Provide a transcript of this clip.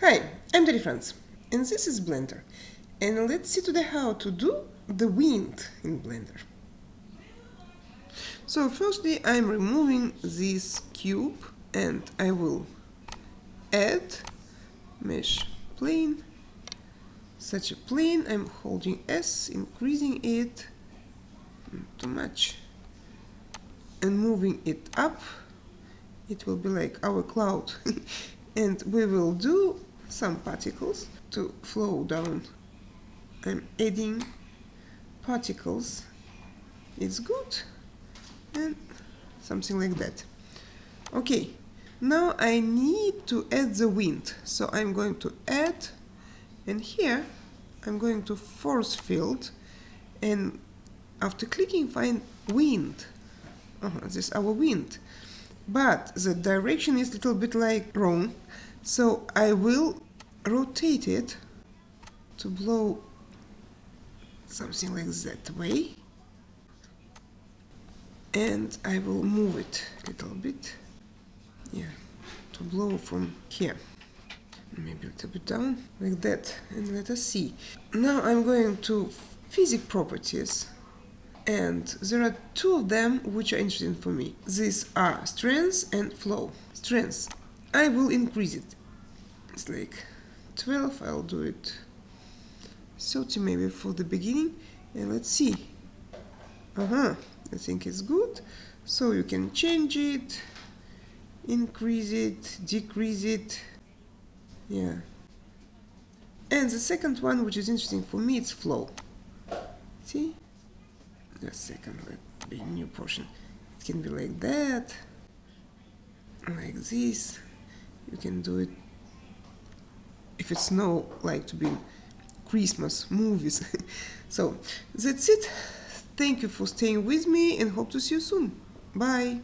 Hi, I'm Daddy Franz, and this is Blender. And let's see today how to do the wind in Blender. So firstly, I'm removing this cube and I will add mesh plane, such a plane. I'm holding S, increasing it, not too much, and moving it up. It will be like our cloud. And we will do some particles to flow down. I'm adding particles. It's good. And something like that. Okay, now I need to add the wind. So I'm going to add, and here I'm going to force field, and after clicking find wind. This is our wind. But the direction is a little bit like wrong, so I will rotate it to blow something like that way, and I will move it a little bit, to blow from here, maybe a little bit down, like that, and let us see. Now I'm going to physics properties, and there are two of them which are interesting for me. These are strength and flow. Strength, I will increase it. It's like 12, I'll do it 30 maybe for the beginning, and let's see. I think it's good. So you can change it, increase it, decrease it. And the second one, which is interesting for me, it's flow. See? Just a second, let be a new portion. It can be like that, like this. You can do it if it's no like to be in Christmas movies. So that's it. Thank you for staying with me and hope to see you soon. Bye.